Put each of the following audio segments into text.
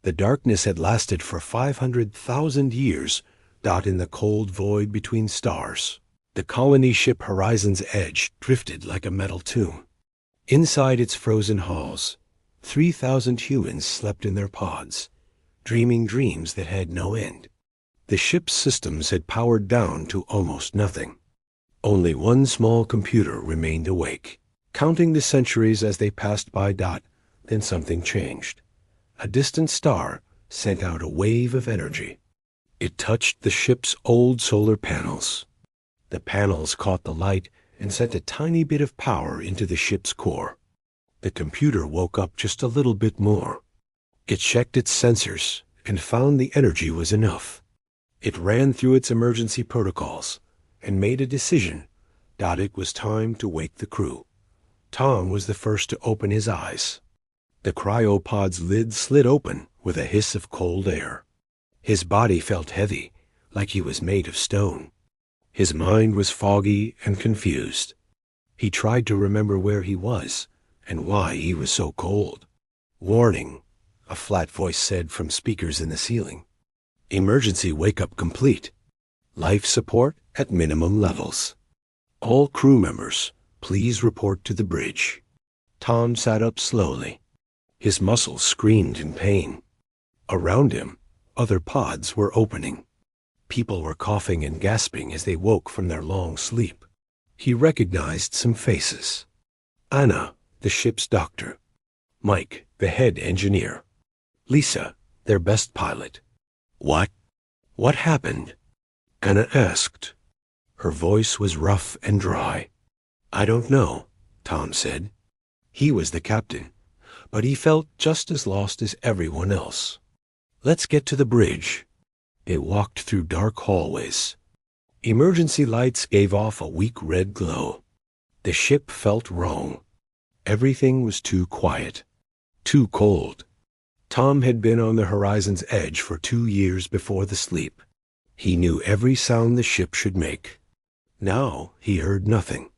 The darkness had lasted for 500,000 years, in the cold void between stars. The colony ship Horizon's Edge drifted like a metal tomb. Inside its frozen halls, 3,000 humans slept in their pods, dreaming dreams that had no end. The ship's systems had powered down to almost nothing. Only one small computer remained awake, counting the centuries as they passed by. Then something changed. A distant star sent out a wave of energy. It touched the ship's old solar panels. The panels caught the light and sent a tiny bit of power into the ship's core. The computer woke up just a little bit more. It checked its sensors and found the energy was enough. It ran through its emergency protocols and made a decision. It was time to wake the crew. Tom was the first to open his eyes. The cryopod's lid slid open with a hiss of cold air. His body felt heavy, like he was made of stone. His mind was foggy and confused. He tried to remember where he was and why he was so cold. "Warning," a flat voice said from speakers in the ceiling. "Emergency wake-up complete. Life support at minimum levels. All crew members, please report to the bridge." Tom sat up slowly. His muscles screamed in pain. Around him, other pods were opening. People were coughing and gasping as they woke from their long sleep. He recognized some faces. Anna, the ship's doctor. Mike, the head engineer. Lisa, their best pilot. What happened?" Anna asked. Her voice was rough and dry. "I don't know," Tom said. He was the captain, but he felt just as lost as everyone else. "Let's get to the bridge." It walked through dark hallways. Emergency lights gave off a weak red glow. The ship felt wrong. Everything was too quiet, too cold. Tom had been on the Horizon's Edge for 2 years before the sleep. He knew every sound the ship should make. Now he heard nothing.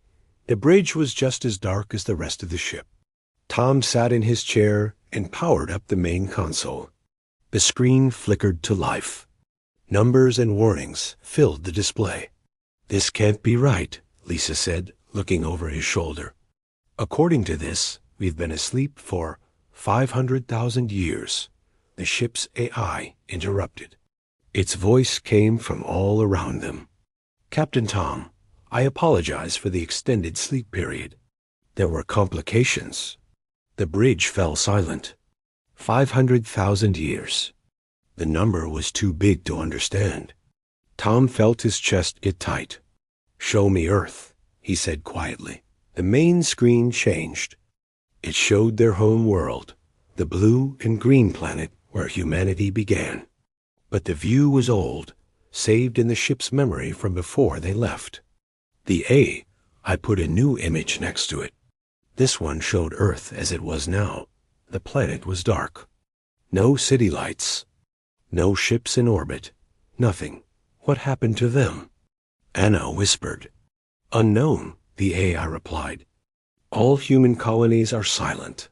The bridge was just as dark as the rest of the ship. Tom sat in his chair and powered up the main console. The screen flickered to life. Numbers and warnings filled the display. "This can't be right," Lisa said, looking over his shoulder. "According to this, we've been asleep for 500,000 years. The ship's AI interrupted. Its voice came from all around them. "Captain Tom, I apologize for the extended sleep period. There were complications." The bridge fell silent. 500,000 years. The number was too big to understand. Tom felt his chest get tight. "Show me Earth," he said quietly. The main screen changed. It showed their home world, the blue and green planet where humanity began. But the view was old, saved in the ship's memory from before they left. I put a new image next to it. This one showed Earth as it was now. The planet was dark. No city lights. No ships in orbit. Nothing. What happened to them? Anna whispered. "Unknown," the AI replied. "All human colonies are silent.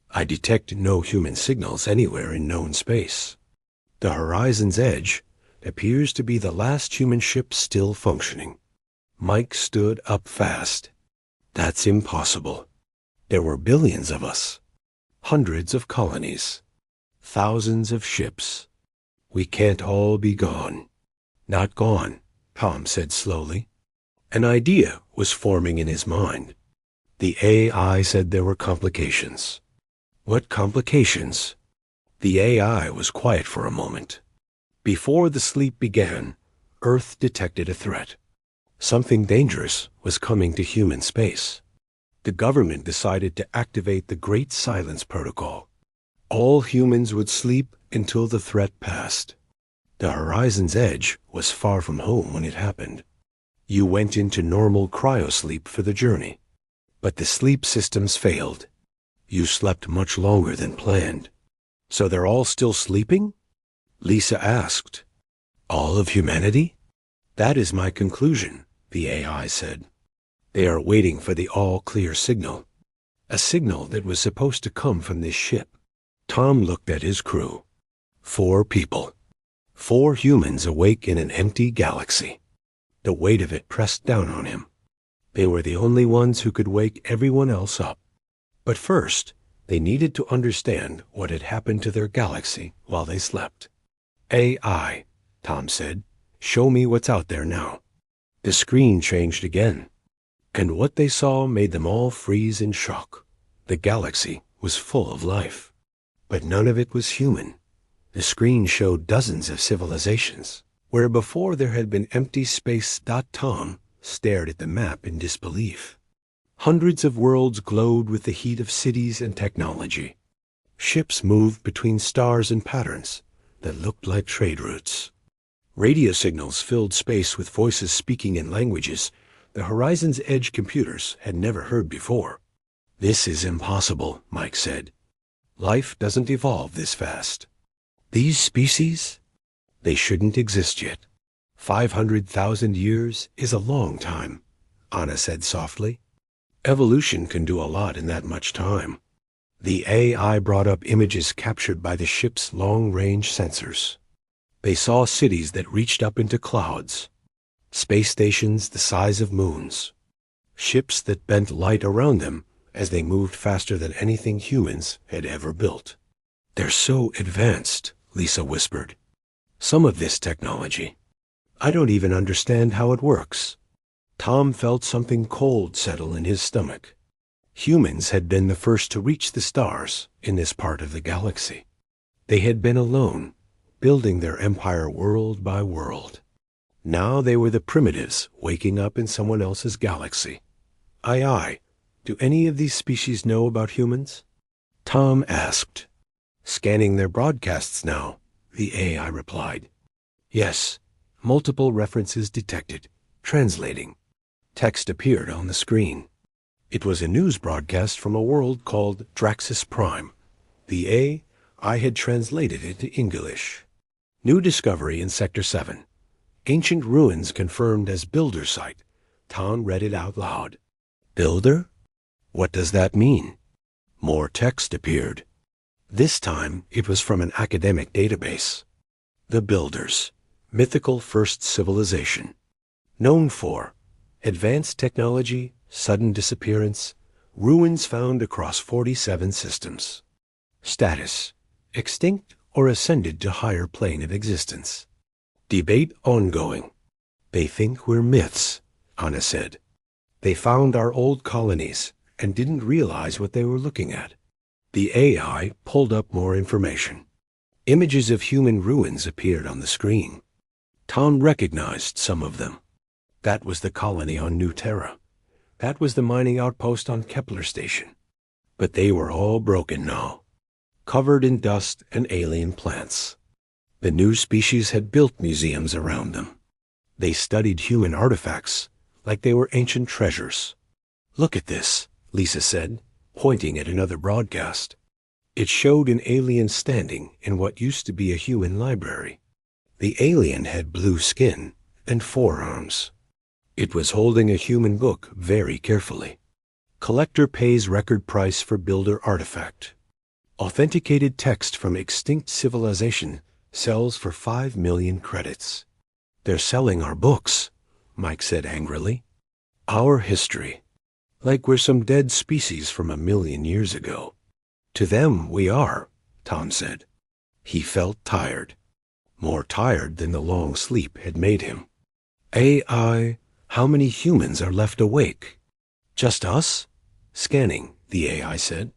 I detect no human signals anywhere in known space. The Horizon's Edge appears to be the last human ship still functioning." Mike stood up fast. "That's impossible. There were billions of us. Hundreds of colonies. Thousands of ships. We can't all be gone." "Not gone," Tom said slowly. An idea was forming in his mind. The AI said there were complications. What complications? The AI was quiet for a moment. Before the sleep began, Earth detected a threat. Something dangerous was coming to human space. The government decided to activate the Great Silence Protocol. All humans would sleep until the threat passed. The Horizon's Edge was far from home when it happened. You went into normal cryosleep for the journey. But the sleep systems failed. You slept much longer than planned. "So they're all still sleeping?" Lisa asked. "All of humanity?" "That is my conclusion," the AI said. "They are waiting for the all-clear signal. A signal that was supposed to come from this ship." Tom looked at his crew. 4 people. 4 humans awake in an empty galaxy. The weight of it pressed down on him. They were the only ones who could wake everyone else up. But first, they needed to understand what had happened to their galaxy while they slept. AI, Tom said, show me what's out there now. The screen changed again, and what they saw made them all freeze in shock. The galaxy was full of life, but none of it was human. The screen showed dozens of civilizations, where before there had been empty space. Tom stared at the map in disbelief. Hundreds of worlds glowed with the heat of cities and technology. Ships moved between stars in patterns that looked like trade routes. Radio signals filled space with voices speaking in languages the Horizon's Edge computers had never heard before. This is impossible, Mike said. Life doesn't evolve this fast. These species? They shouldn't exist yet. 500,000 years is a long time, Anna said softly. Evolution can do a lot in that much time. The AI brought up images captured by the ship's long-range sensors. They saw cities that reached up into clouds, space stations the size of moons, ships that bent light around them as they moved faster than anything humans had ever built. They're so advanced, Lisa whispered. Some of this technology, I don't even understand how it works. Tom felt something cold settle in his stomach. Humans had been the first to reach the stars in this part of the galaxy. They had been alone, building their empire world by world. Now they were the primitives waking up in someone else's galaxy. Aye, do any of these species know about humans? Tom asked. Scanning their broadcasts now, the AI replied. Yes, multiple references detected. Translating. Text appeared on the screen. It was a news broadcast from a world called Draxus Prime. The AI had translated it to English. New discovery in Sector 7. Ancient ruins confirmed as builder site. Tom read it out loud. Builder? What does that mean? More text appeared. This time it was from an academic database. The Builders, mythical first civilization. Known for advanced technology, sudden disappearance, ruins found across 47 systems. Status, extinct or ascended to higher plane of existence. Debate ongoing. They think we're myths, Anna said. They found our old colonies and didn't realize what they were looking at. The AI pulled up more information. Images of human ruins appeared on the screen. Tom recognized some of them. That was the colony on New Terra. That was the mining outpost on Kepler Station. But they were all broken now, covered in dust and alien plants. The new species had built museums around them. They studied human artifacts like they were ancient treasures. Look at this, Lisa said, pointing at another broadcast. It showed an alien standing in what used to be a human library. The alien had blue skin and 4 arms. It was holding a human book very carefully. Collector pays record price for builder artifact. Authenticated text from extinct civilization sells for 5 million credits. They're selling our books, Mike said angrily. Our history. Like we're some dead species from 1,000,000 years ago. To them we are, Tom said. He felt tired. More tired than the long sleep had made him. AI, how many humans are left awake? Just us? Scanning, the AI said.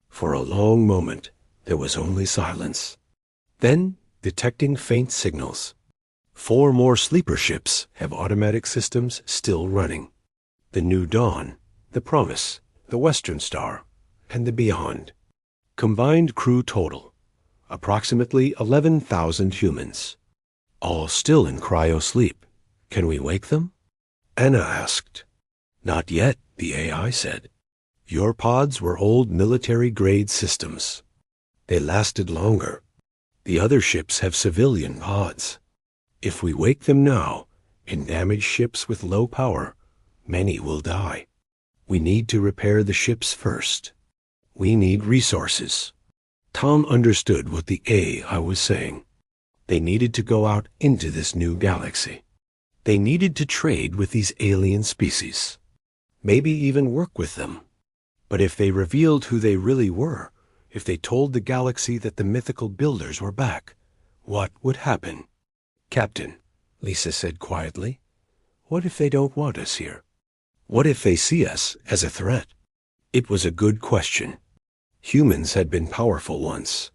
For a long moment, there was only silence. Then, detecting faint signals. 4 more sleeper ships have automatic systems still running. The New Dawn, the Promise, the Western Star, and the Beyond. Combined crew total, approximately 11,000 humans. All still in cryo-sleep. Can we wake them? Anna asked. Not yet, the AI said. Your pods were old military-grade systems. They lasted longer. The other ships have civilian pods. If we wake them now, in damaged ships with low power, many will die. We need to repair the ships first. We need resources. Tom understood what the AI was saying. They needed to go out into this new galaxy. They needed to trade with these alien species. Maybe even work with them. But if they revealed who they really were, if they told the galaxy that the mythical builders were back, what would happen? Captain, Lisa said quietly, what if they don't want us here? What if they see us as a threat? It was a good question. Humans had been powerful once.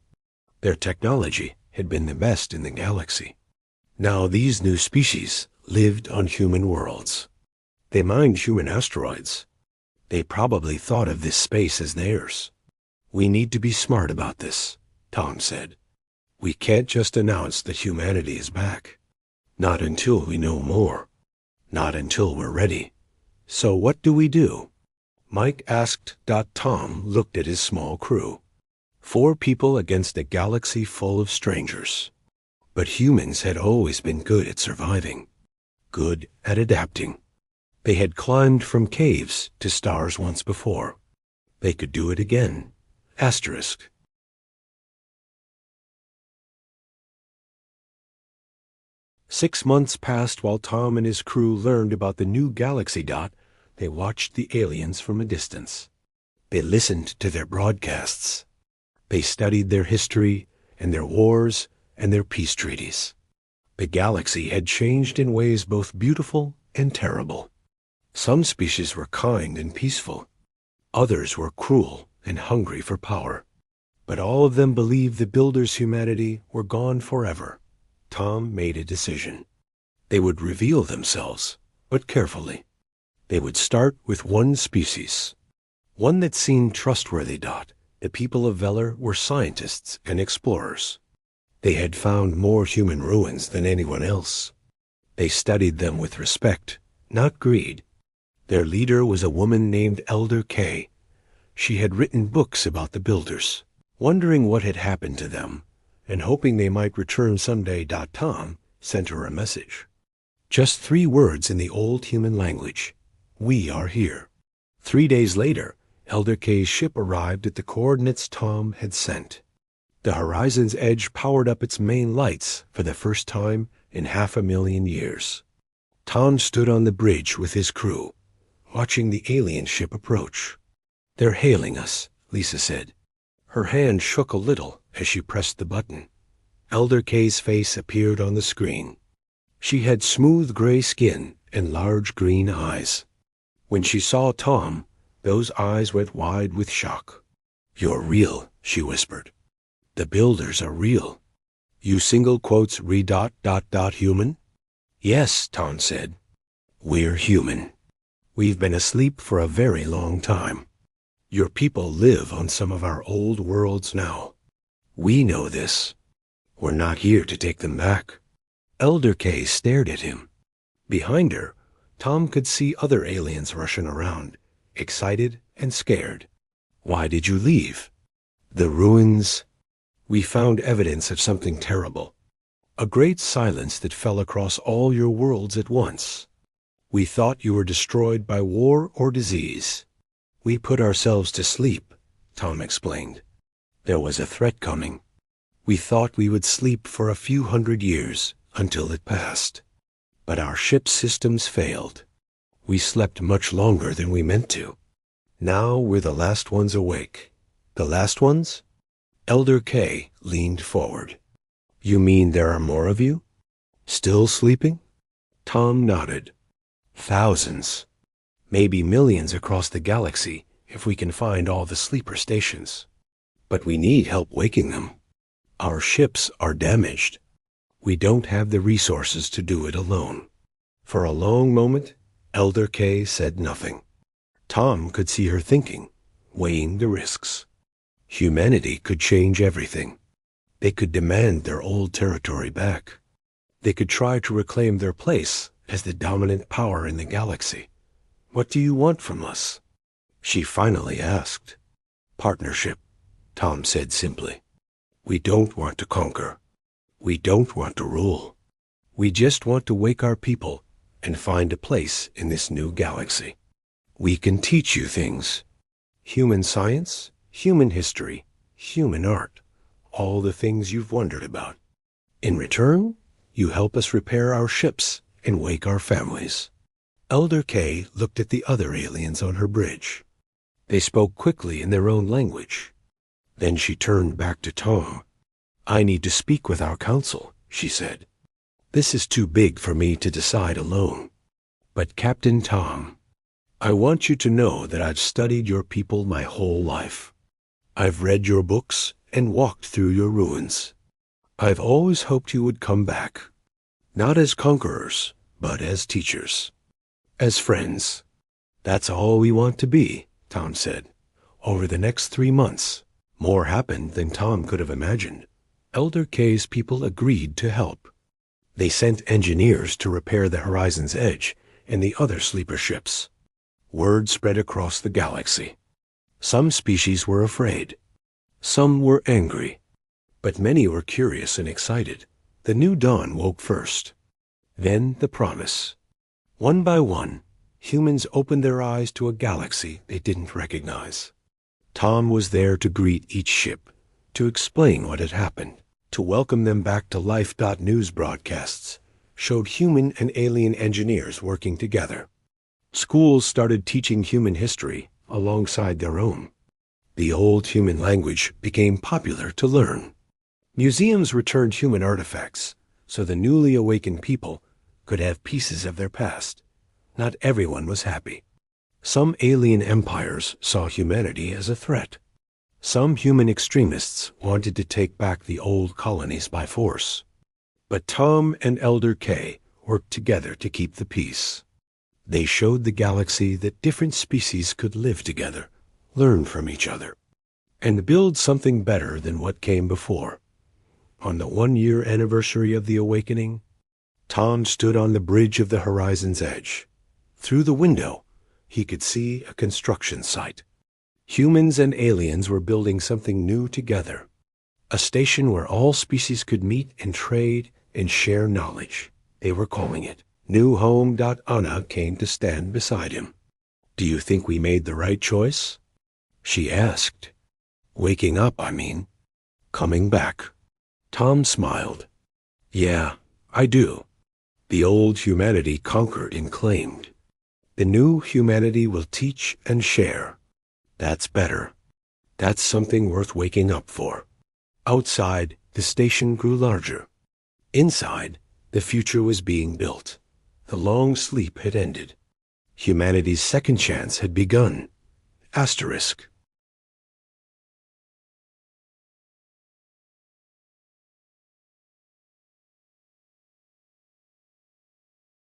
Their technology had been the best in the galaxy. Now these new species lived on human worlds. They mined human asteroids. They probably thought of this space as theirs. We need to be smart about this, Tom said. We can't just announce that humanity is back. Not until we know more. Not until we're ready. So what do we do? Mike asked. Tom looked at his small crew. 4 people against a galaxy full of strangers. But humans had always been good at surviving. Good at adapting. They had climbed from caves to stars once before. They could do it again. Asterisk. Six months passed while Tom and his crew learned about the new galaxy. They watched the aliens from a distance. They listened to their broadcasts. They studied their history and their wars and their peace treaties. The galaxy had changed in ways both beautiful and terrible. Some species were kind and peaceful. Others were cruel and hungry for power. But all of them believed the builders' humanity were gone forever. Tom made a decision. They would reveal themselves, but carefully. They would start with one species. One that seemed trustworthy. The people of Veller were scientists and explorers. They had found more human ruins than anyone else. They studied them with respect, not greed. Their leader was a woman named Elder Kay. She had written books about the builders, wondering what had happened to them, and hoping they might return someday. Tom sent her a message. Just 3 words in the old human language. We are here. 3 days later, Elder Kay's ship arrived at the coordinates Tom had sent. The horizon's edge powered up its main lights for the first time in 500,000 years. Tom stood on the bridge with his crew, watching the alien ship approach. They're hailing us, Lisa said. Her hand shook a little as she pressed the button. Elder Kay's face appeared on the screen. She had smooth gray skin and large green eyes. When she saw Tom, those eyes went wide with shock. You're real, she whispered. The builders are real. You single quotes human? Yes, Tom said. We're human. We've been asleep for a very long time. Your people live on some of our old worlds now. We know this. We're not here to take them back. Elder Kay stared at him. Behind her, Tom could see other aliens rushing around, excited and scared. Why did you leave? The ruins. We found evidence of something terrible. A great silence that fell across all your worlds at once. We thought you were destroyed by war or disease. We put ourselves to sleep, Tom explained. There was a threat coming. We thought we would sleep for a few hundred years until it passed. But our ship's systems failed. We slept much longer than we meant to. Now we're the last ones awake. The last ones? Elder Kay leaned forward. You mean there are more of you? Still sleeping? Tom nodded. Thousands. Maybe millions across the galaxy if we can find all the sleeper stations. But we need help waking them. Our ships are damaged. We don't have the resources to do it alone. For a long moment, Elder Kay said nothing. Tom could see her thinking, weighing the risks. Humanity could change everything. They could demand their old territory back. They could try to reclaim their place as the dominant power in the galaxy. What do you want from us? She finally asked. Partnership, Tom said simply. We don't want to conquer. We don't want to rule. We just want to wake our people and find a place in this new galaxy. We can teach you things. Human science, human history, human art. all the things you've wondered about. In return, you help us repair our ships and wake our families." Elder Kay looked at the other aliens on her bridge. They spoke quickly in their own language. Then she turned back to Tom. "I need to speak with our council," she said. "This is too big for me to decide alone. But Captain Tom, I want you to know that I've studied your people my whole life. I've read your books and walked through your ruins. I've always hoped you would come back, not as conquerors, but as teachers, as friends. That's all we want to be," Tom said. Over the next 3 months, more happened than Tom could have imagined. Elder Kay's people agreed to help. They sent engineers to repair the Horizon's Edge and the other sleeper ships. Word spread across the galaxy. Some species were afraid. Some were angry. But many were curious and excited. The new dawn woke first. Then the promise. One by one, humans opened their eyes to a galaxy they didn't recognize. Tom was there to greet each ship, to explain what had happened, to welcome them back to life. News broadcasts showed human and alien engineers working together. Schools started teaching human history alongside their own. The old human language became popular to learn. Museums returned human artifacts so the newly awakened people could have pieces of their past. Not everyone was happy. Some alien empires saw humanity as a threat. Some human extremists wanted to take back the old colonies by force. But Tom and Elder Kay worked together to keep the peace. They showed the galaxy that different species could live together, learn from each other, and build something better than what came before. On the 1-year anniversary of the awakening, Tom stood on the bridge of the Horizon's Edge. Through the window, he could see a construction site. Humans and aliens were building something new together, a station where all species could meet and trade and share knowledge. They were calling it New Home. Anna came to stand beside him. "Do you think we made the right choice?" she asked. "Waking up, I mean. Coming back." Tom smiled. "Yeah, I do. The old humanity conquered and claimed. The new humanity will teach and share. That's better. That's something worth waking up for." Outside, the station grew larger. Inside, the future was being built. The long sleep had ended. Humanity's second chance had begun. Asterisk.